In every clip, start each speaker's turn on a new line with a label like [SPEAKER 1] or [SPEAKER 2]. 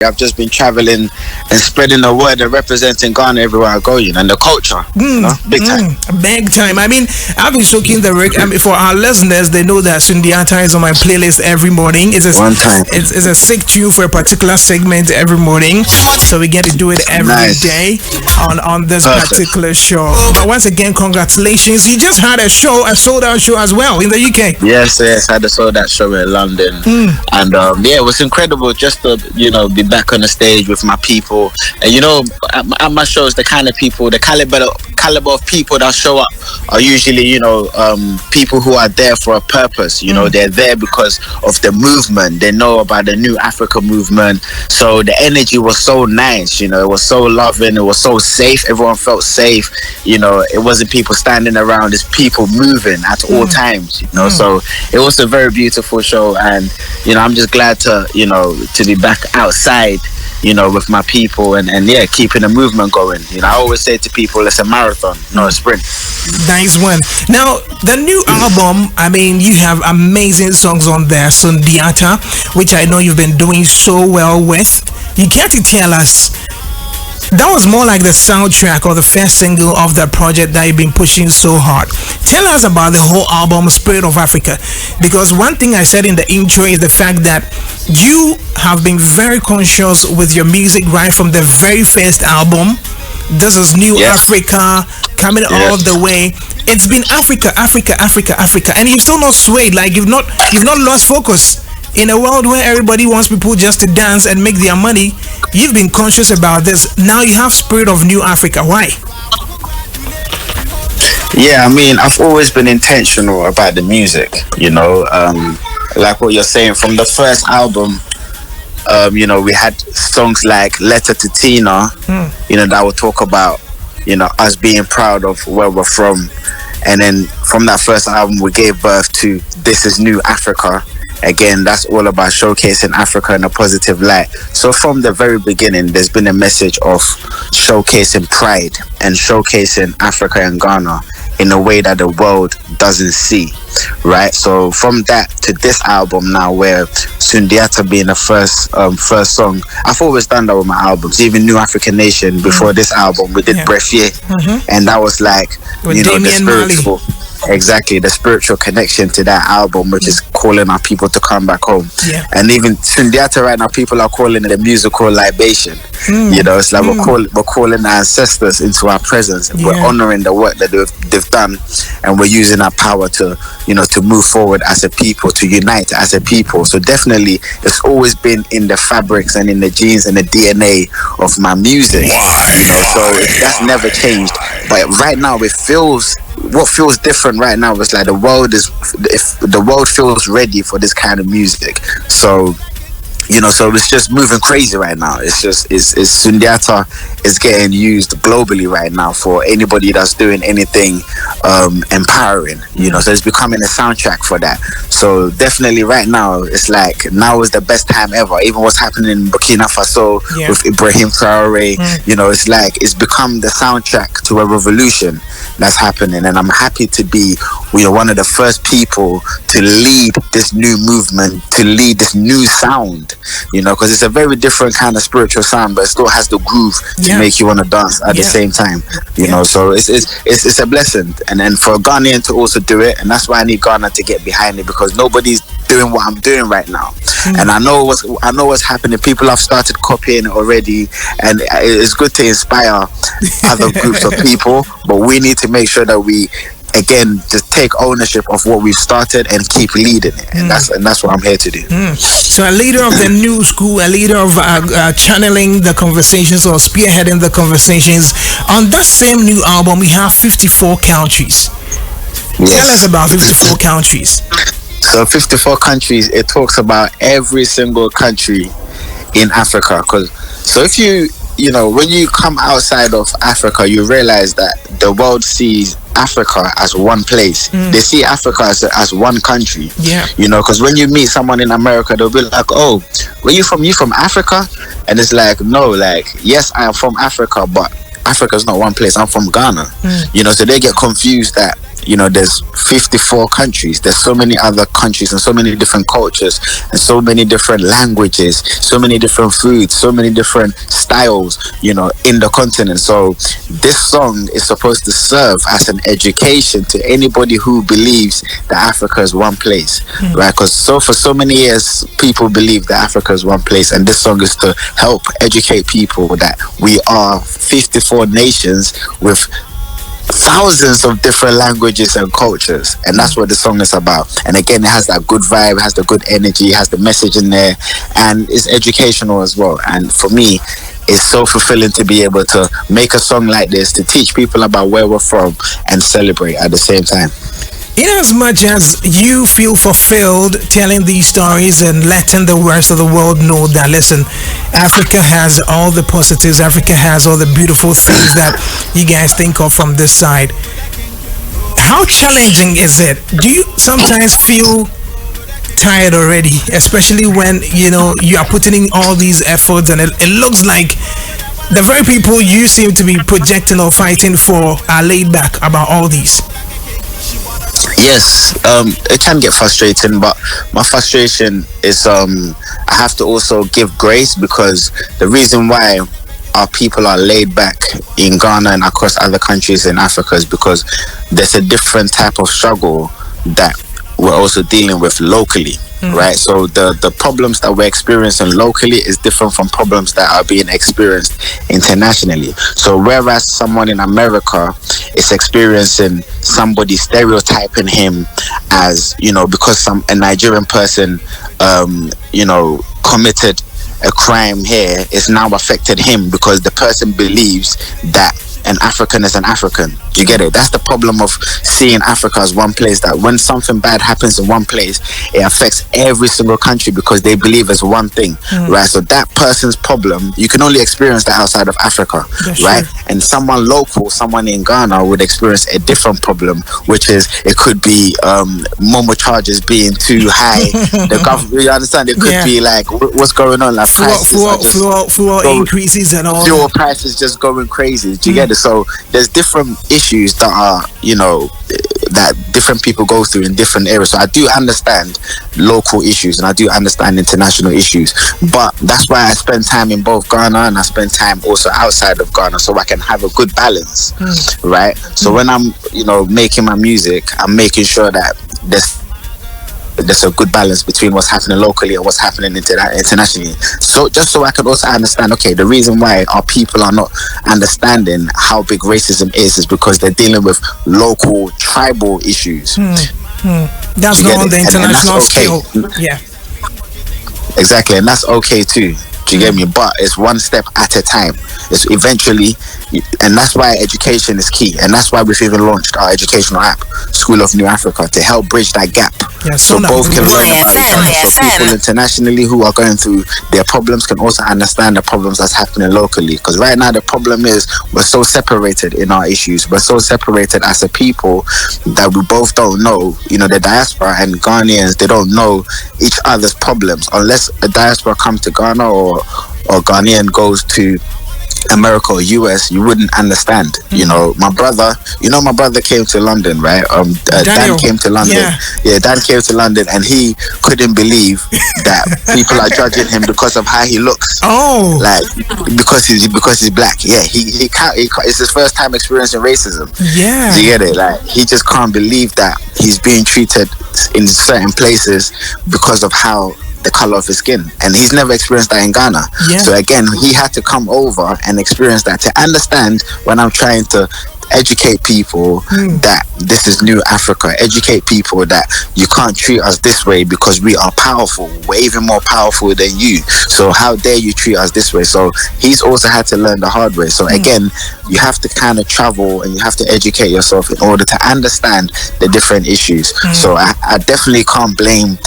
[SPEAKER 1] I've just been traveling and spreading the word and representing Ghana everywhere I go, and the culture, big time.
[SPEAKER 2] Big time. I mean, I've been soaking the for our listeners, they know that Sundiata is on my playlist every morning. It's a sick tune for a particular segment every morning, so we get to do it every day on this particular show. But once again, congratulations! You just had a sold out show as well in the UK.
[SPEAKER 1] Yes, I had a sold out show in London, and it was incredible just to be back on the stage with my people. And at my shows, the kind of people, the caliber of people that show up are usually people who are there for a purpose. They're there because of the movement. They know about the New Africa movement. So the energy was so nice. It was so loving. It was so safe. Everyone felt safe. It wasn't people standing around. It's people moving at all times. So it was a very beautiful show, and I'm just glad to be back outside with my people and keeping the movement going. I always say to people, it's a marathon, not a sprint.
[SPEAKER 2] Nice one. Now, the new album, I mean, you have amazing songs on there, Sundiata, which I know you've been doing so well with. You get to tell us, that was more like the soundtrack or the first single of the project that you've been pushing so hard. Tell us about the whole album, Spirit of Africa, because one thing I said in the intro is the fact that you have been very conscious with your music right from the very first album. This is New Africa coming all the way. It's been Africa, and you've still not swayed. Like you've not lost focus. In a world where everybody wants people just to dance and make their money, you've been conscious about this. Now you have Spirit of New Africa. Why?
[SPEAKER 1] Yeah, I mean, I've always been intentional about the music, like what you're saying. From the first album, we had songs like Letter to Tina, that would talk about, us being proud of where we're from. And then from that first album, we gave birth to This Is New Africa. Again, that's all about showcasing Africa in a positive light. So from the very beginning, there's been a message of showcasing pride and showcasing Africa and Ghana in a way that the world doesn't see, right? So from that to this album now, where Sundiata being the first song, I've always done that with my albums. Even New African Nation, before this album, we did Brefier, and that was like,
[SPEAKER 2] with
[SPEAKER 1] the spiritual. Exactly, the spiritual connection to that album, which is calling our people to come back home. And even Sundiata right now, people are calling it a musical libation. It's like we're calling our ancestors into our presence. We're honoring the work that they've done, and we're using our power to to move forward as a people, to unite as a people. So definitely, it's always been in the fabrics and in the genes and the DNA of my music. So that's never changed. But right now, what feels different right now is like the world feels ready for this kind of music. So so it's just moving crazy right now. It's Sundiata is getting used globally right now for anybody that's doing anything empowering, so it's becoming a soundtrack for that. So definitely right now, it's like now is the best time ever. Even what's happening in Burkina Faso with Ibrahim Traore, it's like it's become the soundtrack to a revolution that's happening, and I'm happy to be one of the first people to lead this new movement, to lead this new sound, because it's a very different kind of spiritual sound, but it still has the groove to make you want to dance at the same time, so it's a blessing. And then for Ghanaian to also do it, and that's why I need Ghana to get behind it, because nobody's doing what I'm doing right now. And I know what's happening. People have started copying it already, and it's good to inspire other groups of people, but we need to make sure that we again just take ownership of what we've started and keep leading it, and that's what I'm here to do.
[SPEAKER 2] So a leader of the new school, a leader of channeling the conversations or spearheading the conversations. On that same new album, we have 54 countries. Tell us about 54 countries.
[SPEAKER 1] So 54 countries, it talks about every single country in Africa. So if when you come outside of Africa, you realize that the world sees Africa as one place. They see Africa as one country. Because when you meet someone in America, they'll be like, "Oh, where you from? You from Africa?" And it's like, no, like, yes, I am from Africa, but Africa's not one place. I'm from Ghana. So they get confused that there's 54 countries. There's so many other countries and so many different cultures and so many different languages, so many different foods, so many different styles, in the continent. So this song is supposed to serve as an education to anybody who believes that Africa is one place, right? Because for so many years, people believe that Africa is one place, and this song is to help educate people that we are 54 nations with thousands of different languages and cultures, and that's what the song is about. And again, it has that good vibe, it has the good energy, it has the message in there, and it's educational as well. And for me, it's so fulfilling to be able to make a song like this, to teach people about where we're from and celebrate at the same time.
[SPEAKER 2] In as much as you feel fulfilled telling these stories and letting the rest of the world know that, listen, Africa has all the positives, Africa has all the beautiful things that you guys think of from this side, how challenging is it? Do you sometimes feel tired already, especially when you are putting in all these efforts and it looks like the very people you seem to be projecting or fighting for are laid back about all these?
[SPEAKER 1] Yes, it can get frustrating, but my frustration is I have to also give grace, because the reason why our people are laid back in Ghana and across other countries in Africa is because there's a different type of struggle that we're also dealing with locally, right? So the problems that we're experiencing locally is different from problems that are being experienced internationally. So whereas someone in America is experiencing somebody stereotyping him as, because a Nigerian person, committed a crime here, it's now affected him because the person believes that an African is an African. Do you get it? That's the problem of seeing Africa as one place, that when something bad happens in one place, it affects every single country because they believe it's one thing, right? So that person's problem, you can only experience that outside of Africa, right? And someone local, someone in Ghana would experience a different problem, which is it could be momo charges being too high. The government, you understand? It could be like, what's going on? Like
[SPEAKER 2] fuel increases and all.
[SPEAKER 1] Fuel prices just going crazy. Do you get it? So there's different issues that are, that different people go through in different areas. So I do understand local issues and I do understand international issues, but that's why I spend time in both Ghana and I spend time also outside of Ghana, so I can have a good balance, right? So when I'm, making my music, I'm making sure that there's a good balance between what's happening locally and what's happening internationally. So just so I can also understand, okay, the reason why our people are not understanding how big racism is because they're dealing with local tribal issues.
[SPEAKER 2] That's not on the international scale. Yeah.
[SPEAKER 1] Exactly, and that's okay too. Do you get me? But it's one step at a time. It's eventually, and that's why education is key, and that's why we've even launched our educational app, School of New Africa, to help bridge that gap. So both can learn about each other. So people internationally who are going through their problems can also understand the problems that's happening locally. Because right now the problem is we're so separated in our issues. We're so separated as a people that we both don't know. The diaspora and Ghanaians, they don't know each other's problems unless a diaspora comes to Ghana or Ghanaian goes to America or US. You wouldn't understand. My brother came to London, right? Dan came to London. Dan came to London and he couldn't believe that people are judging him because of how he looks. Like because he's black. Yeah, he can't. It's his first time experiencing racism.
[SPEAKER 2] Yeah,
[SPEAKER 1] you get it? Like he just can't believe that he's being treated in certain places because of how the color of his skin, and he's never experienced that in Ghana. So again, he had to come over and experience that to understand when I'm trying to educate people that this is new Africa, educate people that you can't treat us this way because we are powerful, we're even more powerful than you, so how dare you treat us this way. So he's also had to learn the hard way. So again, you have to kind of travel and you have to educate yourself in order to understand the different issues. So I definitely can't blame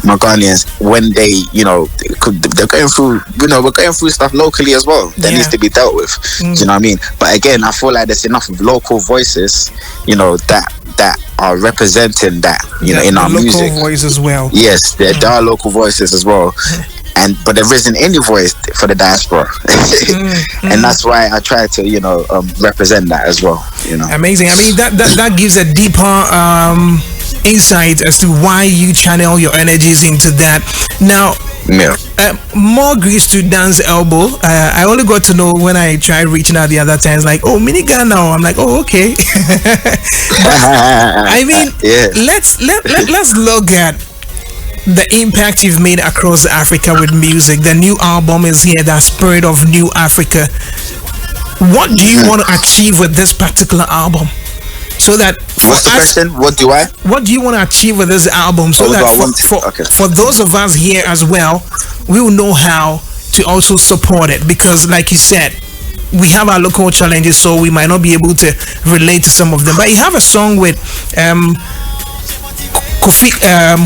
[SPEAKER 1] my Ghanaians when they, they're going through, we're going through stuff locally as well that needs to be dealt with. Do you know what I mean? But again, I feel like there's enough of local voices, that are representing that, in our music.
[SPEAKER 2] Local voice as well.
[SPEAKER 1] Yes, there are local voices as well. But there isn't any voice for the diaspora, and that's why I try to, represent that as well. you know.
[SPEAKER 2] Amazing. I mean, that gives a deeper insight as to why you channel your energies into that. Now,
[SPEAKER 1] Yeah.
[SPEAKER 2] more grease to dance elbow. I only got to know when I tried reaching out the other times, like, oh, minigun now. I'm like, oh, okay. But, I mean,
[SPEAKER 1] Yeah.
[SPEAKER 2] let's look at the impact you've made across Africa with music. The new album is here, the Spirit of New Africa. What do you want to achieve with this particular album? So that
[SPEAKER 1] What's the question? What do
[SPEAKER 2] you want to achieve with this album? So that for those of us here as well, we will know how to also support it. Because like you said, we have our local challenges, so we might not be able to relate to some of them. But you have a song with Kofi,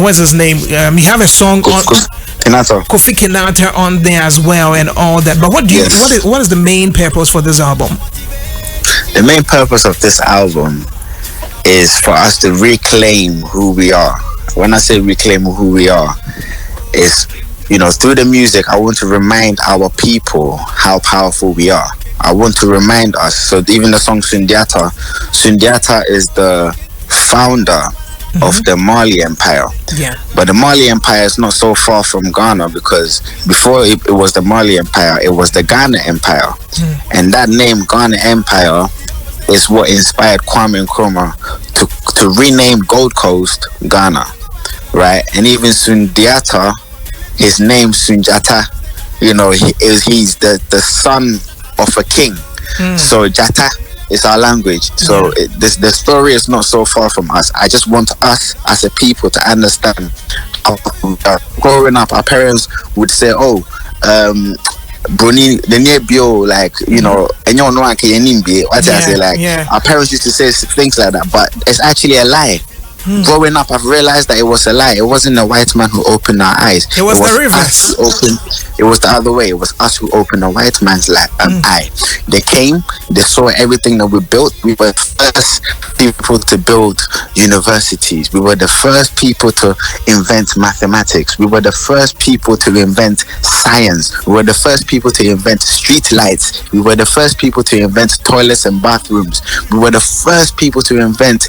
[SPEAKER 2] what's his name? You have a song on Kofi Kinata on there as well, and all that. But what is the main purpose for this album?
[SPEAKER 1] The main purpose of this album is for us to reclaim who we are. When I say reclaim who we are, is, you know, through the music, I want to remind our people how powerful we are. I want to remind us. So even the song Sundiata is the founder of the Mali Empire.
[SPEAKER 2] Yeah.
[SPEAKER 1] But the Mali Empire is not so far from Ghana, because before it was the Mali Empire, it was the Ghana Empire. And that name, Ghana Empire, is what inspired Kwame Nkrumah to rename Gold Coast Ghana, right? And even Sundiata, his name Sunjata, you know, he's the son of a king. So Jata is our language. So the story is not so far from us. I just want us as a people to understand how, growing up, our parents would say, oh, Bruni, the near bio, like, you know, and you know, I say, like, our parents used to say things like that, but it's actually a lie. Growing up, I've realized that it was a lie. It wasn't a white man who opened our eyes.
[SPEAKER 2] It was the rivers.
[SPEAKER 1] It was the other way. It was us who opened the white man's eye. They came, they saw everything that we built. We were the first people to build universities. We were the first people to invent mathematics. We were the first people to invent science. We were the first people to invent street lights. We were the first people to invent toilets and bathrooms. We were the first people to invent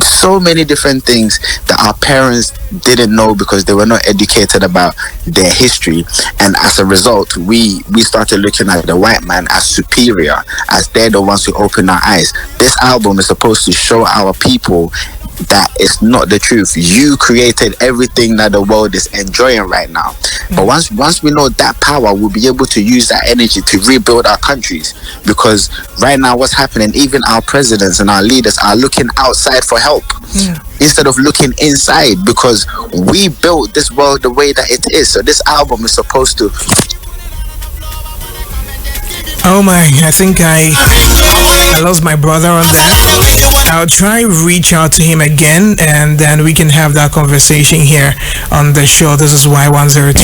[SPEAKER 1] so many different things that our parents didn't know because they were not educated about their history. And as a result, we started looking at the white man as superior, as they're the ones who open our eyes. This album is supposed to show our people that is not the truth. You created everything that the world is enjoying right now. But once we know that power, we'll be able to use that energy to rebuild our countries. Because right now what's happening, even our presidents and our leaders are looking outside for help instead of looking inside, because we built this world the way that it is. So this album is supposed to...
[SPEAKER 2] Oh my, I think I lost my brother on that. I'll try reach out to him again, and then we can have that conversation here on the show. This is Y102.